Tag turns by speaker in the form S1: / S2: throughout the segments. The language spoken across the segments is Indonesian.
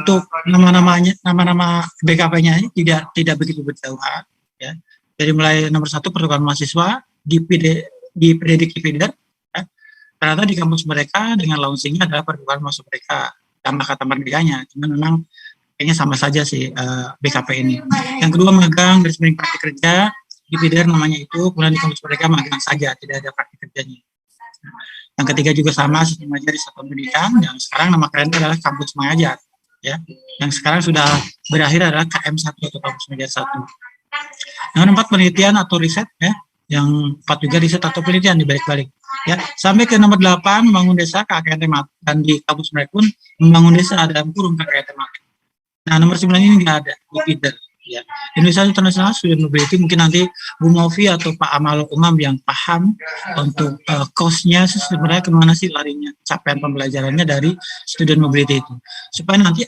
S1: untuk nama-nama BKP-nya tidak begitu berjauhan, ya. Dari mulai nomor 1 pertukaran mahasiswa di Prediksi Feeder, ya. Ternyata di kampus mereka dengan launchingnya adalah pertukaran mahasiswa mereka, tambah kata merdekanya. Cuman memang kayaknya sama saja sih BKP ini. Yang kedua, magang dari sembari praktik kerja di Feeder namanya itu, kemudian di kampus mereka magang saja, tidak ada praktik kerjanya. Yang ketiga juga sama, sistem mengajar di satuan pendidikan, yang sekarang nama kerennya adalah kampus mengajar, ya. Yang sekarang sudah berakhir adalah KM1 atau kampus mengajar 1. Yang keempat, penelitian atau riset, ya. Yang 4 juga riset atau penelitian dibalik-balik, ya. Sampai ke nomor 8, membangun desa KKN tematik, dan di kampus mereka pun membangun desa dalam kurung KKN tematik. Nah, nomor 9 ini nggak ada di Feeder, ya. Indonesia International Student Mobility, mungkin nanti Bu Movi atau Pak Amalo Umam yang paham untuk cost-nya sebenarnya kemana sih larinya capaian pembelajarannya dari student mobility itu, supaya nanti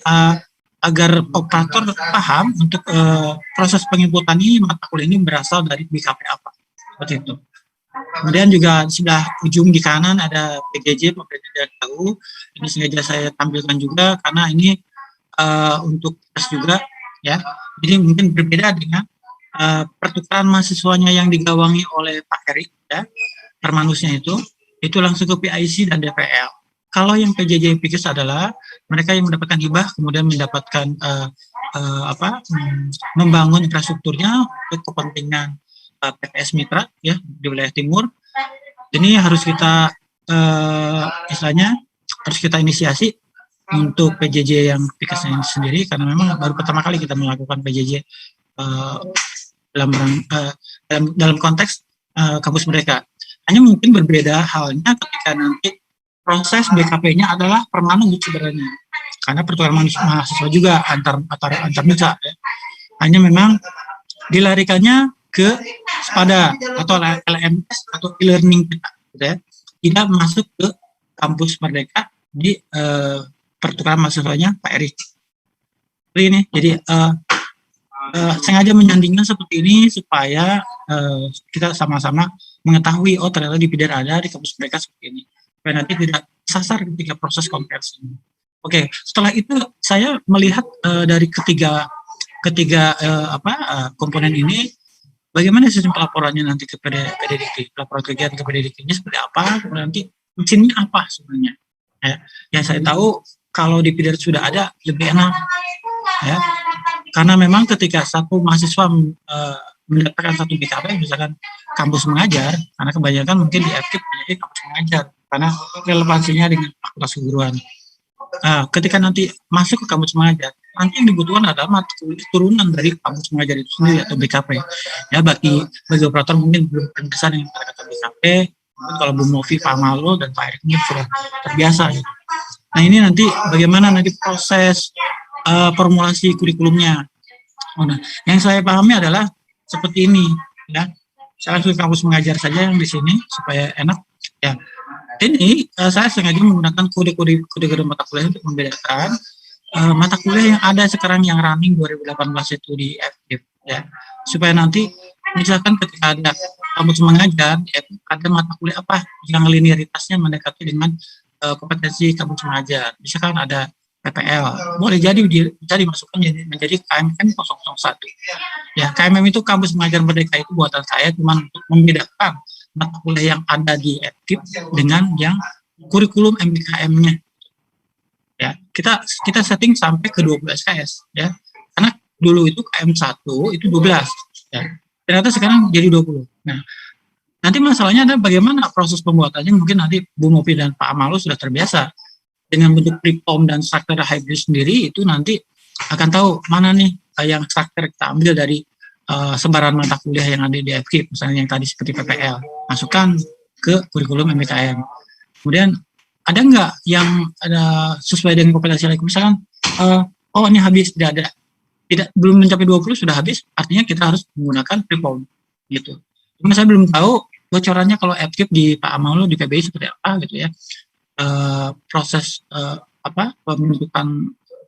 S1: agar operator paham untuk proses penginputan ini, mata kuliah ini berasal dari BKP apa, seperti itu. Kemudian juga di sebelah ujung di kanan ada PGJ, pemerintah tidak tahu. Ini sengaja saya tampilkan juga karena ini untuk tes juga, ya. Jadi mungkin berbeda dengan pertukaran mahasiswanya yang digawangi oleh Pak Erik, ya, Permanusnya itu langsung ke PIC dan DPL. Kalau yang PJJ Pikes adalah mereka yang mendapatkan hibah kemudian mendapatkan membangun infrastrukturnya untuk kepentingan PPS Mitra, ya, di wilayah timur. Ini harus kita istilahnya harus kita inisiasi untuk PJJ yang Pikes sendiri, karena memang baru pertama kali kita melakukan PJJ dalam konteks kampus mereka. Hanya mungkin berbeda halnya ketika nanti proses BKP-nya adalah permanen sebenarnya, karena pertukaran mahasiswa juga antar mitra, ya. Hanya memang dilarikannya ke SPADA atau LMS atau e-learning kita, gitu ya. Tidak masuk ke kampus Merdeka di pertukaran mahasiswanya Pak Erik. Ini jadi sengaja menyandingkan seperti ini supaya kita sama-sama mengetahui, oh ternyata di Feeder ada, di kampus mereka seperti ini, supaya nanti tidak sasar ketika proses konversi. Oke, setelah itu saya melihat dari ketiga komponen ini, bagaimana sistem pelaporannya nanti ke PDDK, laporan kegiatan ke PDDK-nya seperti apa, kemudian nanti mesinnya apa sebenarnya. Ya, yang saya tahu kalau di Feeder sudah ada lebih enak, ya, karena memang ketika satu mahasiswa mendapatkan satu BKP, misalkan kampus mengajar, karena kebanyakan mungkin di FKIP menjadi kampus mengajar karena relevansinya dengan fakultas keguruan. Ketika nanti masuk ke kampus mengajar, nanti yang dibutuhkan adalah mata kuliah turunan dari kampus mengajar itu sendiri atau BKP. Ya, bagi operator mungkin belum terbiasa dengan kata BKP. Mungkin kalau Bu Movi, Pak Malo, dan Pak Erik ini sudah terbiasa. Ya. Nah, ini nanti bagaimana nanti proses formulasi kurikulumnya. Nah, yang saya pahami adalah seperti ini, ya. Saya langsung kampus mengajar saja yang di sini supaya enak, ya. Ini saya sengaja menggunakan kode-kode mata kuliah untuk membedakan mata kuliah yang ada sekarang yang running 2018 itu di FKIP, ya. Supaya nanti misalkan ketika ada kampus mengajar, ya, ada mata kuliah apa yang linearitasnya mendekati dengan kompetensi kampus mengajar. Misalkan ada PPL, boleh jadi bisa dimasukkan menjadi KMM 001. Ya, KMM itu kampus mengajar merdeka, itu buatan saya cuma untuk membedakan mata kuliah yang ada di FKIP dengan yang kurikulum MBKM-nya. Ya, kita setting sampai ke 20 SKS, ya. Karena dulu itu KM1 itu 12, ya. Ternyata sekarang jadi 20. Nah, nanti masalahnya adalah bagaimana proses pembuatannya. Mungkin nanti Bu Mopi dan Pak Amalo sudah terbiasa dengan bentuk prepom dan struktur hybrid sendiri, itu nanti akan tahu mana nih yang struktur kita ambil dari sebaran mata kuliah yang ada di FKIP, misalnya yang tadi seperti PPL, masukkan ke kurikulum MBKM. Kemudian ada nggak yang ada sesuai dengan kompetensi lain, misalkan oh ini habis, belum mencapai 20 sudah habis, artinya kita harus menggunakan prepom gitu. Cuma saya belum tahu bocorannya kalau FKIP di Pak Amalo di PBI seperti apa gitu, ya. Proses pembentukan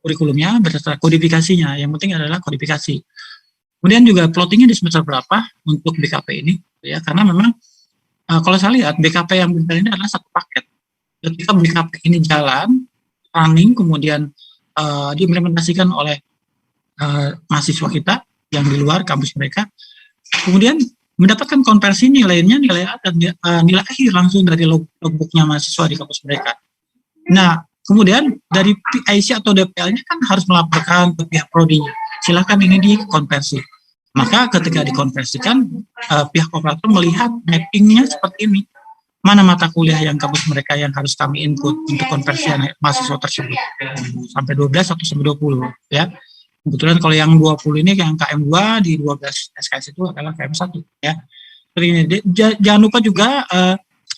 S1: kurikulumnya berdasarkan kodifikasinya, yang penting adalah kodifikasi. Kemudian juga plottingnya di semester berapa untuk BKP ini, ya, karena memang kalau saya lihat BKP yang berjalan ini adalah satu paket. Ketika BKP ini jalan, running, kemudian diimplementasikan oleh mahasiswa kita yang di luar kampus mereka, kemudian mendapatkan konversi nilainya nilai A dan nilai akhir langsung dari logbooknya mahasiswa di kampus mereka. Nah, kemudian dari PIC atau DPL-nya kan harus melaporkan ke pihak prodi-nya. Silakan ini dikonversi. Maka ketika dikonversikan, pihak operator melihat mappingnya seperti ini. Mana mata kuliah yang kampus mereka yang harus kami input untuk konversian mahasiswa tersebut. Sampai 12 atau sampai 20 ya. Kebetulan kalau yang 20 ini yang KM2 di 12 SKS itu adalah KM1 ya. Seperti ini. Jangan lupa juga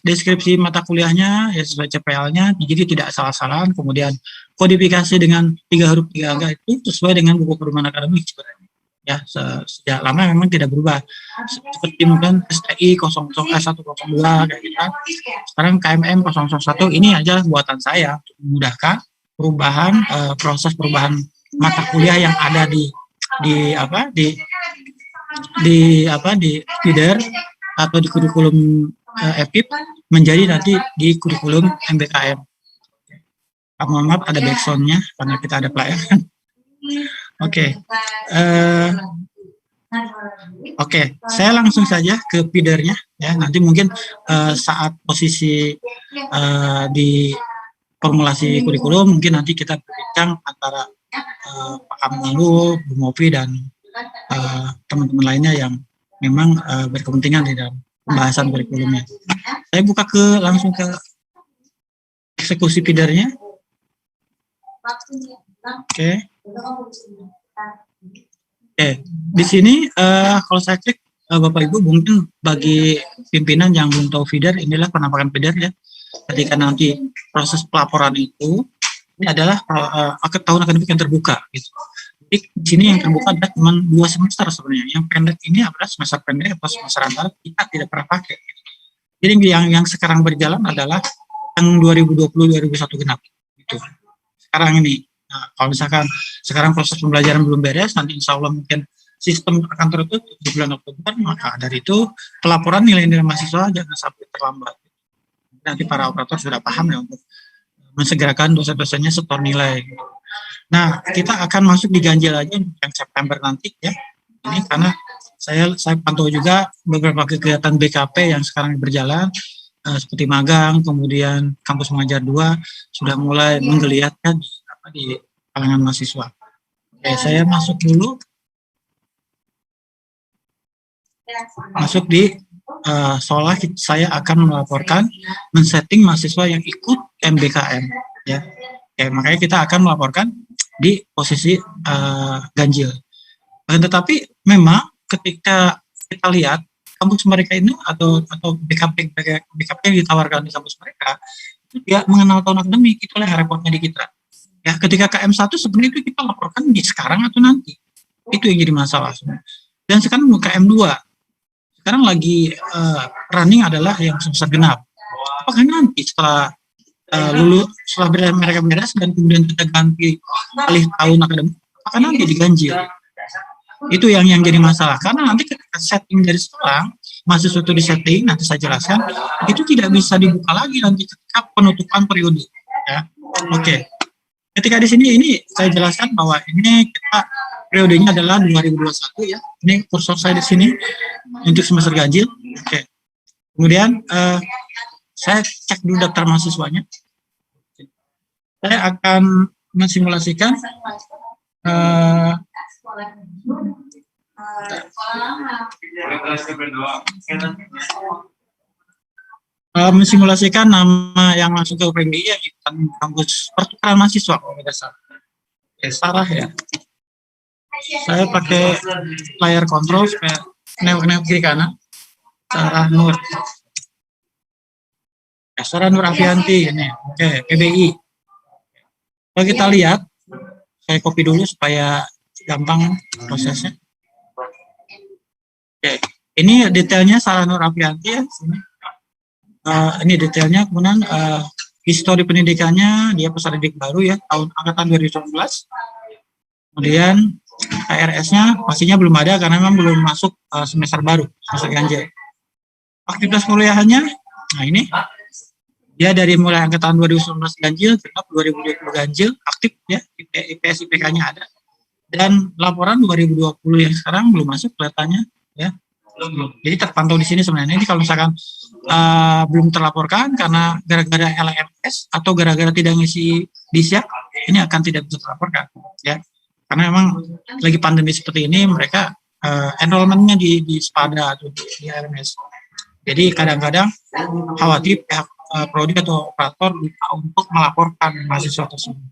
S1: deskripsi mata kuliahnya ya sesuai CPL-nya, jadi tidak salah-salahan. Kemudian kodifikasi dengan 3 huruf 3 angka itu sesuai dengan buku pedoman akademik sebenarnya. Ya, sejak lama memang tidak berubah. Seperti mungkin STI 102 kayak gitu. Sekarang KMM 001 ini adalah buatan saya untuk memudahkan perubahan proses perubahan mata kuliah yang ada di feeder atau di kurikulum EPIP menjadi nanti di kurikulum MBKM. Mohon maaf ada backsound-nya karena kita ada pelayanan. Oke, saya langsung saja ke feedernya ya. Nanti mungkin saat posisi di formulasi kurikulum mungkin nanti kita berbincang antara Pak Amalu, Bu Mofi dan teman-teman lainnya yang memang berkepentingan di dalam pembahasan kurikulumnya. Saya buka langsung ke eksekusi feedernya. Oke. Di sini kalau saya cek Bapak Ibu mungkin bagi pimpinan yang belum tahu feeder, inilah penampakan feeder ya. Ketika nanti proses pelaporan itu ini adalah tahun akademik yang terbuka gitu. Jadi di sini yang terbuka adalah cuma 2 semester sebenarnya. Yang pendek ini adalah semester pendek atau semester antara kita tidak pernah pakai. Gitu. Jadi yang sekarang berjalan adalah yang 2020-2021 genap gitu. Sekarang ini. Nah, kalau misalkan sekarang proses pembelajaran belum beres, nanti insya Allah mungkin sistem akan tertutup di bulan Oktober, maka dari itu pelaporan nilai-nilai mahasiswa jangan sampai terlambat. Nanti para operator sudah paham ya untuk mensegerakan dosen-dosennya setor nilai. Nah, kita akan masuk di ganjil aja yang September nanti ya. Ini karena saya pantau juga beberapa kegiatan BKP yang sekarang berjalan, seperti magang, kemudian kampus mengajar 2 sudah mulai menggeliatkan di kalangan mahasiswa. Oke, saya masuk dulu. Masuk di seolah saya akan melaporkan men-setting mahasiswa yang ikut MBKM ya. Oke, makanya kita akan melaporkan di posisi ganjil. Tetapi memang ketika kita lihat kampus mereka ini atau BKP yang ditawarkan di kampus mereka itu dia mengenal tahun akademik, itulah repotnya di kita. Ya, ketika KM1 sebenarnya itu kita laporkan di sekarang atau nanti. Itu yang jadi masalah. Dan sekarang KM2. Sekarang lagi running adalah yang semester genap. Apakah nanti setelah lulus, setelah mereka beres dan kemudian kita ganti alih tahun akademik, apakah nanti diganjil? Itu yang jadi masalah. Karena nanti ketika setting dari sekarang, mahasiswa itu disetting, nanti saya jelaskan, itu tidak bisa dibuka lagi nanti ketika penutupan periode. Ya. Oke. Ketika di sini ini saya jelaskan bahwa ini kita periodenya adalah 2021 ya. Ini kursor saya di sini untuk semester ganjil. Oke. Kemudian saya cek dulu daftar mahasiswanya. Saya akan mensimulasikan mensimulasikan nama yang masuk ke UPMI ya, kampus pertukaran mahasiswa kalau tidak salah. Sarah ya. Saya pakai layar kontrol supaya nengok kiri kanan. Sarah Nur. Sarah Nur Afianti ini. Oke, PBI. Kalau kita lihat, saya copy dulu supaya gampang prosesnya. Oke, ini detailnya Sarah Nur Afianti ya. Sini. Ini detailnya, kemudian histori pendidikannya, dia peserta didik baru ya, tahun angkatan 2019. Kemudian KRS-nya pastinya belum ada karena memang belum masuk semester baru, semester ganjil. Aktivitas kuliahannya, nah ini Dia dari mulai angka tahun 2019 ganjil, genap 2020 ganjil, aktif ya, IPS IPK-nya ada. Dan laporan 2020 yang sekarang belum masuk kelihatannya ya. Jadi terpantau di sini sebenarnya. Ini kalau misalkan belum terlaporkan karena gara-gara LMS atau gara-gara tidak ngisi DISYAK, ini akan tidak bisa terlaporkan ya. Karena memang lagi pandemi seperti ini, mereka enrollment-nya di SPADA atau di LMS. Jadi kadang-kadang khawatir pihak prodi atau operator lupa untuk melaporkan mahasiswa tersebut.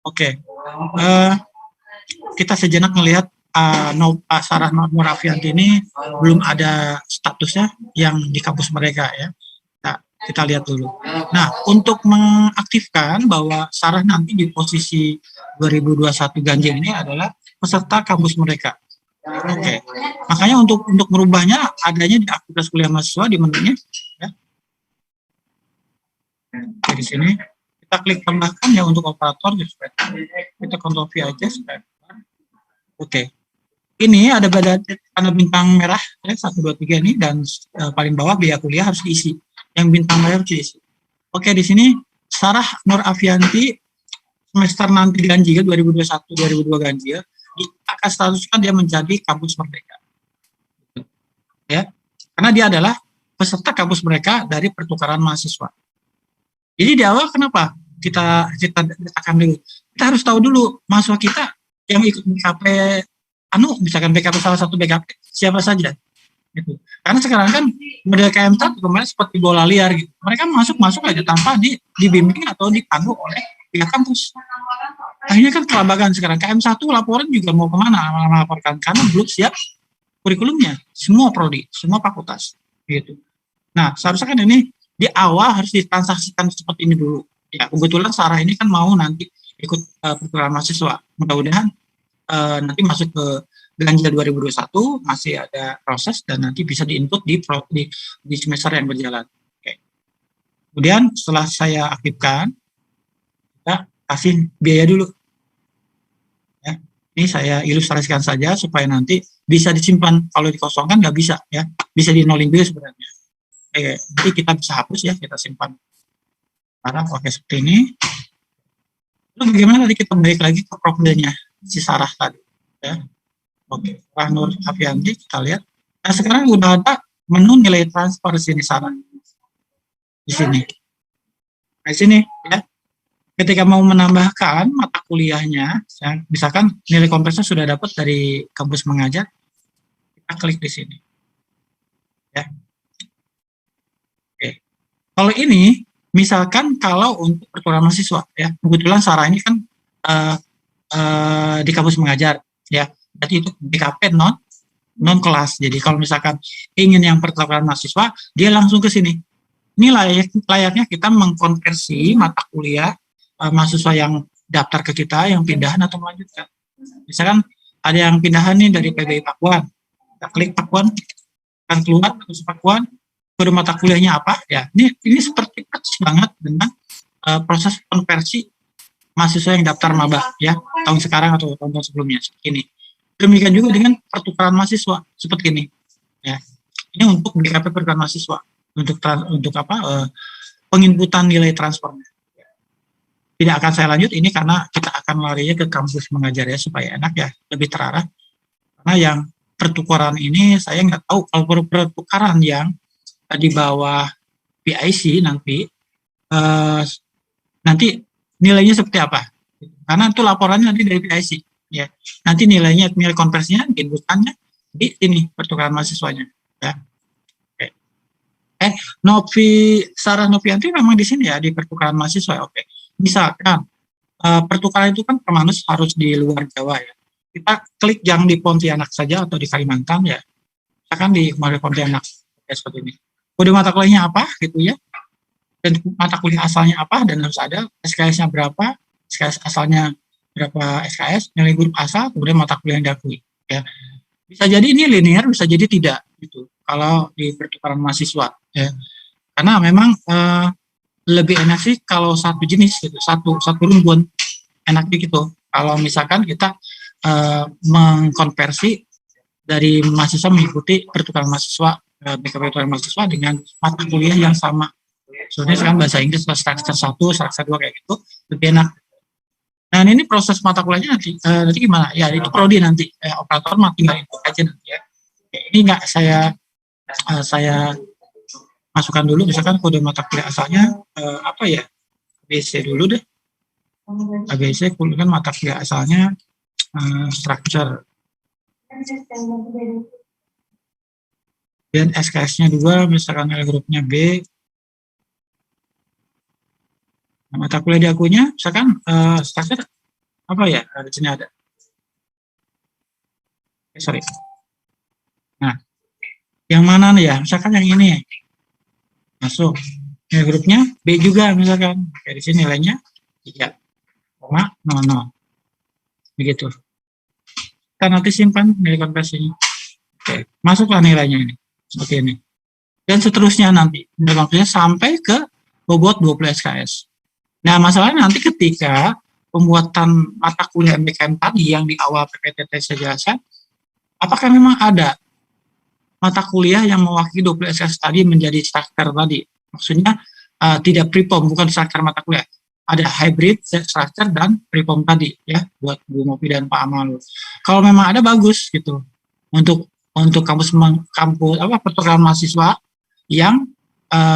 S1: Oke. Kita sejenak melihat Sarah Nur Afianti ini belum ada statusnya yang di kampus mereka ya. Nah, kita lihat dulu. Nah, untuk mengaktifkan bahwa Sarah nanti di posisi 2021 ganjil ini adalah peserta kampus mereka. Oke. Makanya untuk merubahnya adanya di aktivitas kuliah mahasiswa di menunya ya. Oke, di sini kita klik tambahkan ya untuk operator ya, supaya kita kontrol V aja supaya. Oke. Ini ada tanda bintang merah ya, 1 2 3 ini, dan paling bawah biaya kuliah harus diisi. Yang bintang merah harus diisi. Oke, di sini Sarah Nur Afianti semester nanti ganjil 2021 2022 ganjil akan statuskan dia menjadi kampus merdeka. Ya. Karena dia adalah peserta kampus mereka dari pertukaran mahasiswa. Jadi di awal kenapa kita letakkan dulu? Kita harus tahu dulu mahasiswa kita yang ikut BKP misalkan BKP salah satu BKP siapa saja gitu. Karena sekarang kan model KM1 kemarin seperti bola liar gitu. Mereka masuk aja tanpa dibimbing atau dipandu oleh pihak kampus. Akhirnya kan kelabakan sekarang. KM1 laporan juga mau kemana melaporkan karena belum siap kurikulumnya. Semua prodi, semua fakultas gitu. Nah, seharusnya kan ini di awal harus ditransaksikan seperti ini dulu. Ya, kebetulan Sarah ini kan mau nanti ikut pertukaran mahasiswa. Mudah-mudahan nanti masuk ke ganjil 2021 masih ada proses dan nanti bisa diinput di semester yang berjalan. Oke. Kemudian setelah saya aktifkan, kita kasih biaya dulu. Ya. Ini saya ilustrasikan saja supaya nanti bisa disimpan. Kalau dikosongkan nggak bisa ya, bisa dinolin juga sebenarnya. Oke, nanti kita bisa hapus ya, kita simpan. Oke, seperti ini. Lalu bagaimana tadi kita balik lagi ke profilnya si Sarah tadi ya. Oke, Sarah Nur Afianti kita lihat. Nah, sekarang udah ada menu nilai transfer sini Sarah. Di sini. Nah, di sini ya. Ketika mau menambahkan mata kuliahnya, ya, misalkan nilai konversinya sudah dapat dari kampus mengajar, kita klik di sini. Ya. Oke. Kalau ini misalkan kalau untuk pertukaran mahasiswa ya, kebetulan Sarah ini kan di kampus mengajar ya, jadi itu BKP non kelas. Jadi kalau misalkan ingin yang pertukaran mahasiswa, dia langsung ke sini. Ini layaknya kita mengkonversi mata kuliah mahasiswa yang daftar ke kita, yang pindahan atau melanjutkan. Misalkan ada yang pindahan nih dari PBI Pakuan, kita klik Pakuan, akan keluar terus Pakuan, kode mata kuliahnya apa ya. Ini seperti persis banget dengan proses konversi mahasiswa yang daftar maba ya, tahun sekarang atau tahun sebelumnya seperti ini. Demikian juga dengan pertukaran mahasiswa seperti ini ya. Ini untuk BKP pertukaran mahasiswa untuk penginputan nilai transfernya. Tidak akan saya lanjut ini karena kita akan larinya ke kampus mengajar ya, supaya enak ya, lebih terarah. Karena yang pertukaran ini saya nggak tahu kalau pertukaran yang di bawah PIC nanti nilainya seperti apa, karena itu laporannya nanti dari PIC ya. Nanti nilai konversinya diinputkannya di ini pertukaran mahasiswanya ya. Sarah Novianti memang di sini ya, di pertukaran mahasiswa. Oke. Misalkan pertukaran itu kan permanus harus di luar Jawa ya. Kita klik yang di Pontianak saja atau di Kalimantan ya. Misalkan di Pontianak ya, seperti ini. Kode mata kuliahnya apa gitu ya. Dan mata kuliah asalnya apa, dan harus ada SKS-nya berapa, SKS asalnya berapa SKS, nilai grup asal, kemudian mata kuliah yang diakui ya. Bisa jadi ini linear, bisa jadi tidak gitu kalau di pertukaran mahasiswa ya. Karena memang lebih enak sih kalau satu jenis gitu, satu rumpun, enaknya gitu. Kalau misalkan kita mengkonversi dari mahasiswa mengikuti pertukaran mahasiswa, BKP pertukaran mahasiswa dengan mata kuliah yang sama Sebenarnya sekarang bahasa Inggris struktur 1, struktur 2 kayak gitu lebih enak. Nah ini proses mata kuliahnya nanti gimana? Ya itu prodi nanti operator tinggal input aja nanti ya. Ini nggak saya masukkan dulu, misalkan kode mata kuliah asalnya apa ya? ABC dulu deh. ABC kan mata kuliah asalnya structure. Dan SKS-nya 2, misalkan grupnya B. Nah, mata kuliah diakunya, misalkan structure apa ya? Di sini ada. Sorry. Nah, yang mana nih ya? Misalkan yang ini masuk. Ya, grupnya B juga misalkan. Kayak di sini nilainya 3,00. Begitu. Kita nanti simpan nilai konversinya. Oke, masuklah nilainya ini. Seperti ini. Dan seterusnya nanti. Nilai konversinya sampai ke bobot 20 SKS. Nah, masalahnya nanti ketika pembuatan mata kuliah MBKM tadi yang di awal PPTT saya jelaskan, apakah memang ada mata kuliah yang mewakili 20 SKS tadi menjadi struktur tadi? Maksudnya tidak prepom, bukan struktur mata kuliah. Ada hybrid, struktur, dan prepom tadi ya, buat Bu Mopi dan Pak Amal. Kalau memang ada bagus gitu. Untuk kampus pertukaran mahasiswa yang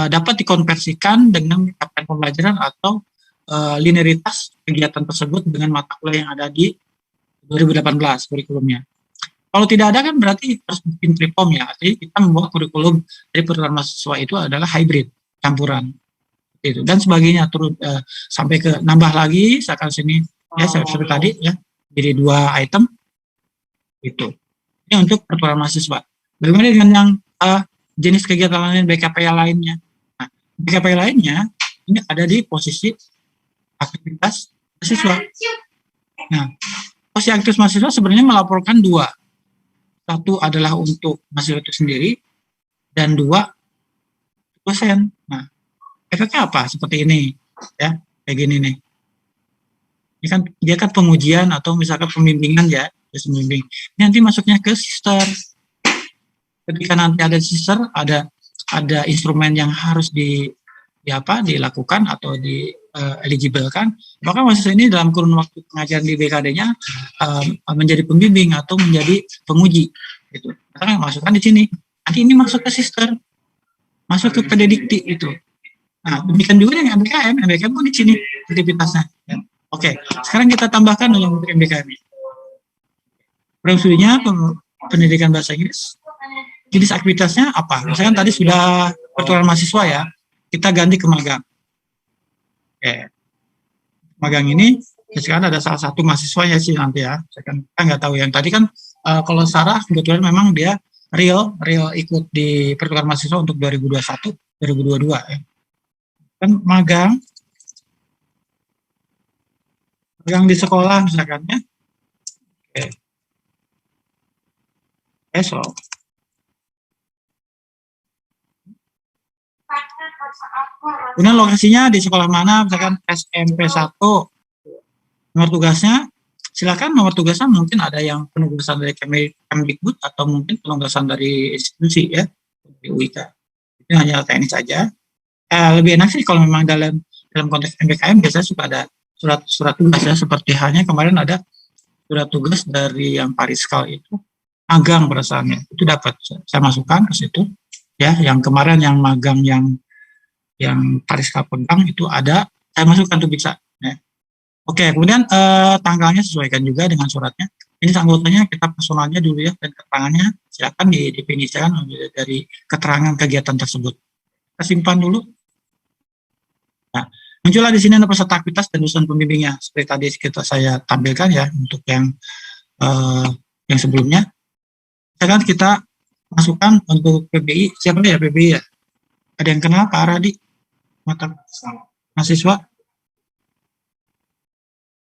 S1: dapat dikonversikan dengan capaian pembelajaran atau linearitas kegiatan tersebut dengan mata kuliah yang ada di 2018 kurikulumnya. Kalau tidak ada kan berarti harus bikin prepom ya. Artinya kita membuat kurikulum dari pertukaran mahasiswa itu adalah hybrid, campuran. Itu dan sebagainya turun sampai ke nambah lagi misalkan sini ya seperti tadi ya, jadi 2 item itu. Ini untuk pertukaran mahasiswa. Bagaimana dengan yang jenis kegiatan lain BKP lainnya? Nah, BKP lainnya ini ada di posisi aktivitas mahasiswa. Nah, posisi aktivitas mahasiswa sebenarnya melaporkan 2. Satu adalah untuk mahasiswa itu sendiri dan 2 dosen. Nah, efeknya apa? Seperti ini ya, kayak gini nih. Ini kan dia kan pengujian atau misalkan pembimbingan ya, terus membimbing. Ini nanti masuknya ke sister. Ketika nanti ada sister, ada instrumen yang harus dilakukan atau eligible-kan, maka mahasiswa ini dalam kurun waktu pengajaran di BKD-nya menjadi pembimbing atau menjadi penguji gitu. Karena masukkan di sini. Nanti ini masuk ke sister, masuk ke pededikti itu. Nah, demikian juga dengan MBKM pun di sini aktivitasnya. Ya. Oke, sekarang kita tambahkan yang untuk MBKM. Program studinya pendidikan bahasa Inggris. Jenis aktivitasnya apa? Misalkan tadi sudah pertukaran mahasiswa ya, kita ganti ke magang. Oke, magang ini sekarang ada salah satu mahasiswanya sih nanti ya. Saya kan nggak tahu yang tadi kan kalau Sarah kebetulan memang dia real ikut di pertukaran mahasiswa untuk 2021, 2022 ya. Kan magang di sekolah misalkan ya. Oke. Esok. Kemudian lokasinya di sekolah mana, misalkan SMP 1. Nomor tugasnya, silakan nomor tugasnya mungkin ada yang penugasan dari Kemdikbud atau mungkin penugasan dari institusi ya, di UIK. Ini hanya teknis saja. Lebih enak sih kalau memang dalam konteks MBKM biasanya suka ada surat tugas ya, seperti halnya kemarin ada surat tugas dari yang Pariskal itu magang perasaannya itu dapat saya masukkan ke situ ya, yang kemarin yang magang yang Pariskal pegang itu ada saya masukkan tuh bisa ya. Oke, kemudian tanggalnya sesuaikan juga dengan suratnya. Ini anggotanya kita personalnya dulu ya, dan keterangannya silakan didefinisikan dari keterangan kegiatan tersebut. Kita simpan dulu. Nah, muncullah di sini ada peserta aktivitas dan dosen pembimbingnya. Seperti tadi saya tampilkan ya untuk yang sebelumnya. Sekarang kita masukkan untuk PBI. Siapa ya PBI ya? Ada yang kenal Pak Aradi? Mata mahasiswa?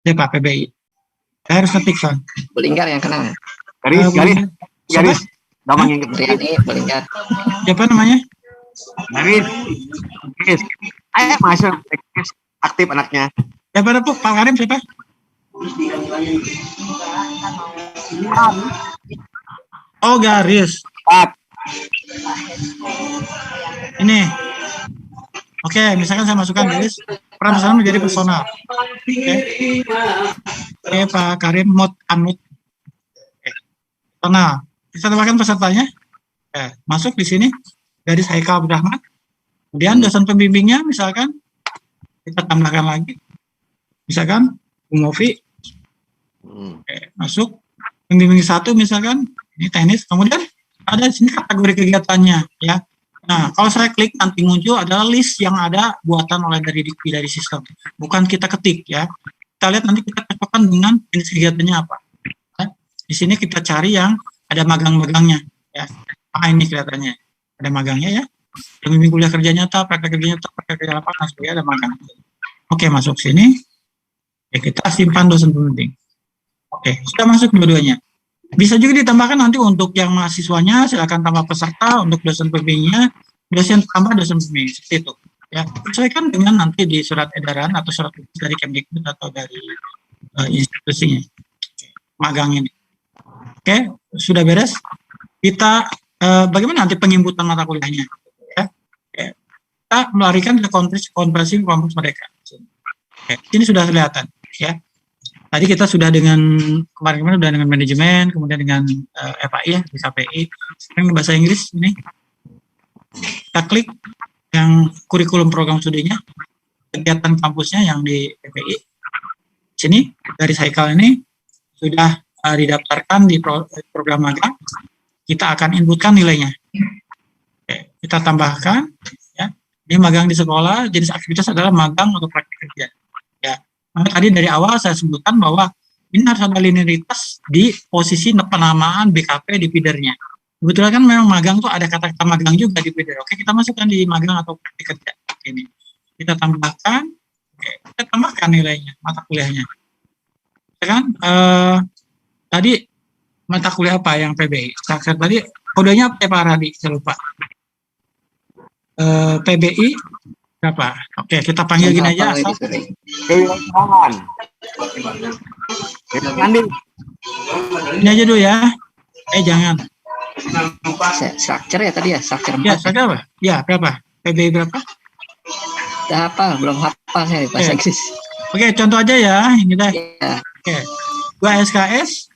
S1: Ya Pak PBI. Saya harus ketikkan.
S2: Belinggar yang kenal.
S3: Garis. Damang yang
S2: Belinggar.
S1: Siapa namanya?
S3: Garis. Masuk aktif anaknya.
S1: Siapa ada Pak Karim siapa? Oh Garis. Ini. Oke, misalkan saya masukkan garis peran pesanan menjadi personal. Oke, Pak Karim mod unmute. Oke. Personal. Kita tambahkan pesertanya. Masuk di sini garis Haikal Abdurrahman. Kemudian dosen pembimbingnya misalkan kita tambahkan lagi. Misalkan Bung Mofi. Oke, masuk. Pembimbing 1 misalkan ini teknis. Kemudian ada di sini kategori kegiatannya ya. Nah, kalau saya klik nanti muncul adalah list yang ada buatan oleh dari sistem. Bukan kita ketik ya. Kita lihat nanti kita cocokkan dengan jenis kegiatannya apa. Ya. Di sini kita cari yang ada magang-magangnya ya. Ini kelihatannya. Ada magangnya ya. Pembimbing kuliah kerja nyata, praktek kerja nyata, praktek kerja lapangan, sebagainya ada magang. Oke, masuk sini. Oke, kita simpan dosen pembimbing. Oke, sudah masuk dua-duanya. Bisa juga ditambahkan nanti untuk yang mahasiswanya, silakan tambah peserta, untuk dosen pembimbingnya, dosen tambah dosen pembimbing, seperti itu. Ya, sesuaikan dengan nanti di surat edaran atau surat dari Kemdikbud atau dari institusinya. Magang ini. Oke, sudah beres. Kita bagaimana nanti penginputan mata kuliahnya? Ya. Kita melarikan ke konversi kampus mereka. Oke, ini sudah kelihatan. Ya. Tadi kita sudah dengan kemarin sudah dengan manajemen, kemudian dengan FAI ya, di KPI. Sekarang bahasa Inggris ini. Kita klik yang kurikulum program studinya, kegiatan kampusnya yang di FPI. Sini garis Haikal ini sudah didaftarkan di program magang. Kita akan inputkan nilainya. Oke, kita tambahkan ya. Ini magang di sekolah, jenis aktivitas adalah magang atau praktik kerja. Ya. Nah, tadi dari awal saya sebutkan bahwa ini harus ada linearitas di posisi penamaan BKP di feedernya. Kebetulan kan memang magang tuh ada kata-kata magang juga di feeder. Oke, kita masukkan di magang atau praktik kerja. Ini kita tambahkan, kita tambahkan nilainya, mata kuliahnya. Ya kan? Tadi mata kuliah apa yang PBI? Tadi kodenya apa ya Pak Radi? Saya lupa. PBI berapa? Oke, kita panggil gini aja. Ini aja dulu ya. Jangan.
S2: Structure ya tadi ya, structure 4.
S1: Ya, structure apa? Ya, berapa? PBI berapa?
S2: Udah hafal, belum hafal saya bahasa Inggris.
S1: Oke, contoh aja ya. Ini dah.
S2: Ya.
S1: Oke. 2 SKS.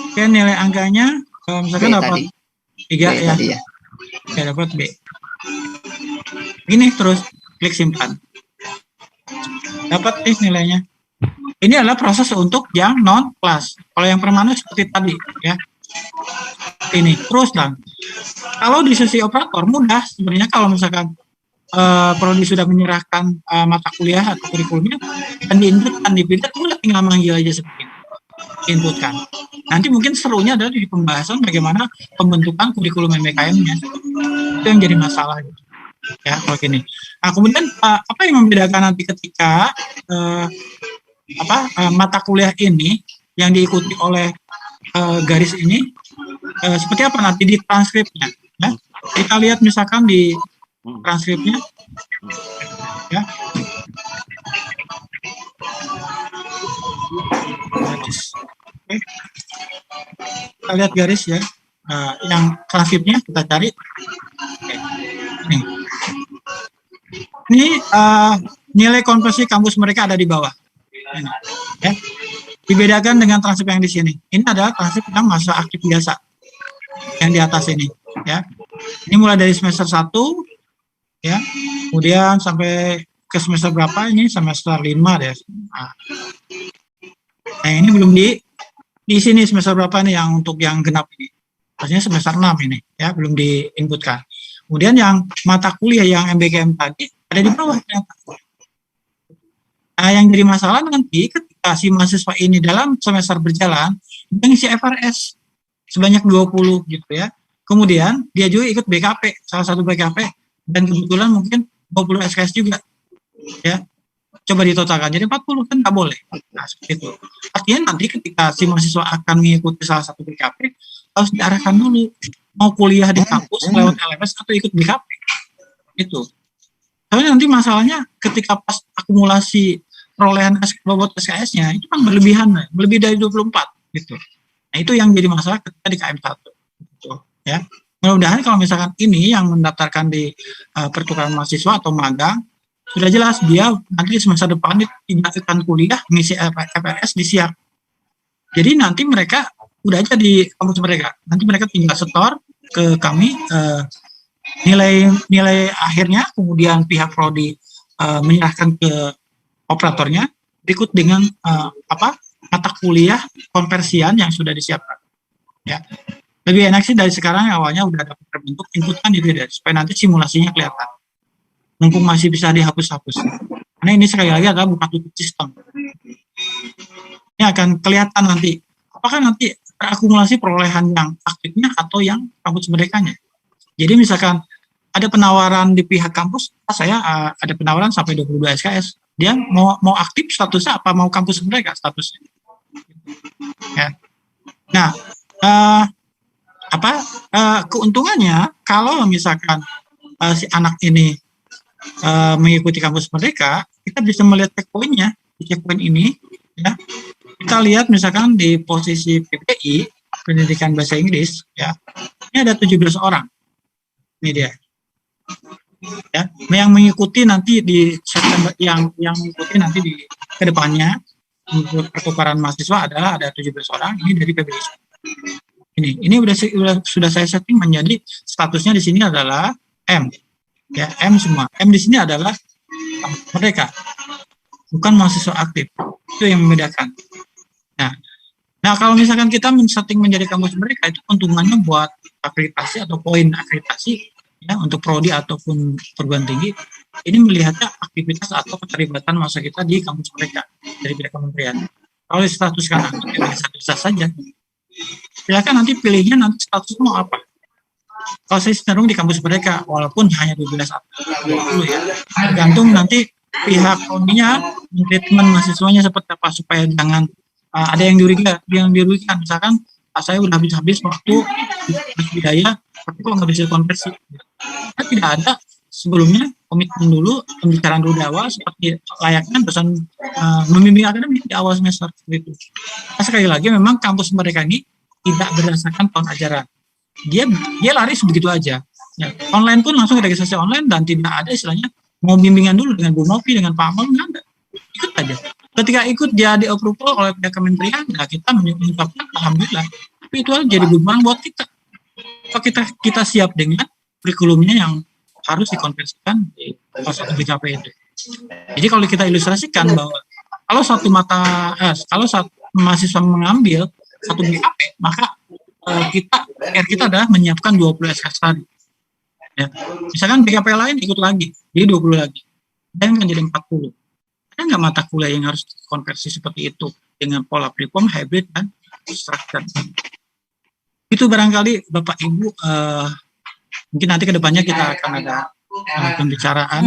S1: Oke, nilai angkanya misalkan dapat 3 ya.
S2: Tadi ya.
S1: Oke, dapat B. Gini terus klik simpan. Dapat nilainya. Ini adalah proses untuk yang non kelas. Kalau yang permanen seperti tadi ya. Ini terus dan kalau di sesi operator mudah sebenarnya kalau misalkan prodi sudah menyerahkan mata kuliah atau kurikulumnya dan diinputkan di feeder, udah tinggal manggil aja seperti itu. Inputkan. Nanti mungkin serunya adalah di pembahasan bagaimana pembentukan kurikulum MBKM-nya. Itu yang jadi masalah gitu. Ya, kalau gini. Nah, kemudian apa yang membedakan nanti ketika mata kuliah ini yang diikuti oleh garis ini seperti apa nanti di transkripnya? Ya? Kita lihat misalkan di transkripnya, ya. Oke. Kita lihat garis ya, yang transkripnya kita cari. Oke. Ini nilai konversi kampus mereka ada di bawah. Ini, ya. Dibedakan dengan transkrip yang di sini. Ini adalah transkrip yang masa aktif biasa. Yang di atas ini, ya. Ini mulai dari semester 1 ya. Kemudian sampai ke semester berapa ini? Semester 5 deh. Nah, ini belum di sini semester berapa nih yang untuk yang genap ini. Maksudnya semester 6 ini, ya, belum diinputkan. Kemudian yang mata kuliah yang MBKM tadi ada di bawah ternyata. Nah, yang jadi masalah nanti ketika si mahasiswa ini dalam semester berjalan mengisi FRS sebanyak 20 gitu ya. Kemudian dia juga ikut BKP, salah satu BKP, dan kebetulan mungkin 20 SKS juga. Ya. Coba ditotalkan, jadi 40 kan nggak boleh. Nah, seperti itu. Artinya nanti ketika si mahasiswa akan mengikuti salah satu BKP, harus diarahkan dulu mau kuliah di kampus lewat LMS atau ikut BKP. Itu. Soalnya nanti masalahnya ketika pas akumulasi perolehan bobot SKS-nya itu kan berlebihan, lebih dari 24 gitu. Nah, itu yang jadi masalah ketika di KM1. Gitu, ya. Mudah-mudahan kalau misalkan ini yang mendaftarkan di pertukaran mahasiswa atau magang, sudah jelas dia nanti semester depan tidak akan kuliah ngisi FRS di siap. Jadi nanti mereka udah aja di kampus mereka. Nanti mereka tinggal setor ke kami nilai akhirnya, kemudian pihak prodi menyerahkan ke operatornya berikut dengan mata kuliah konversian yang sudah disiapkan. Ya. Lebih enak sih dari sekarang awalnya udah dapat terbentuk inputkan di feeder supaya nanti simulasinya kelihatan. Mumpung masih bisa dihapus-hapus. Karena ini sekali lagi adalah bukan tutup sistem. Ini akan kelihatan nanti apakah nanti terakumulasi perolehan yang aktifnya atau yang kampus merdekanya. Jadi misalkan ada penawaran di pihak kampus, saya ada penawaran sampai 22 SKS. Dia mau aktif statusnya apa, mau kampus mereka statusnya. Ya. Nah, keuntungannya kalau misalkan si anak ini mengikuti kampus merdeka, kita bisa melihat checkpoint-nya. Di checkpoint ini, ya, kita lihat misalkan di posisi PPI, pendidikan bahasa Inggris, ya, ini ada 17 orang. Ini dia. Ya, yang mengikuti nanti di September, yang mengikuti nanti di kedepannya untuk pertukaran mahasiswa adalah ada 17 orang. Ini dari PBI. Ini sudah saya setting menjadi statusnya di sini adalah M. Ya, M semua. M di sini adalah merdeka, bukan mahasiswa aktif. Itu yang membedakan. Nah, kalau misalkan kita men-setting menjadi kampus merdeka, itu keuntungannya buat akreditasi atau poin akreditasi, ya, untuk prodi ataupun perguruan tinggi, ini melihatnya aktivitas atau keterlibatan masa kita di kampus mereka dari pihak kementerian. Kalau status sekarang satu saja, silakan nanti pilihnya nanti status mau apa. Kalau saya cenderung di kampus mereka, walaupun hanya 12 atau 20 ya, tergantung nanti pihak prodinya treatment mahasiswanya seperti apa supaya jangan ada yang dirugikan. Misalkan saya udah habis waktu biaya, tapi kok nggak bisa konversi. Nah, tidak ada sebelumnya komitmen dulu, pembicaraan dulu di awal seperti layaknya dosen membimbing akademik di awal semester itu. Nah, sekali lagi memang kampus mereka ini tidak berdasarkan tahun ajaran. Dia lari begitu aja. Ya, online pun langsung registrasi online dan tidak ada istilahnya mau bimbingan dulu dengan Bu Novi, dengan Pak Amal, nggak ada. Ikut aja. Ketika ikut dia di approval oleh pihak kementerian, nah kita mengucapkan alhamdulillah. Tapi itu jadi beban buat kita. Kalau kita siap dengan kurikulumnya yang harus dikonversikan di kelas 1 BKP itu. Jadi kalau kita ilustrasikan bahwa kalau satu mahasiswa mengambil satu BKP, maka kita adalah menyiapkan 20 SKS tadi. Ya. Misalkan BKP lain ikut lagi, jadi 20 lagi. Dan kan jadi 40. Ada nggak mata kuliah yang harus konversi seperti itu dengan pola preform, hybrid, dan structure? Itu barangkali Bapak Ibu, mungkin nanti ke depannya kita akan ada pembicaraan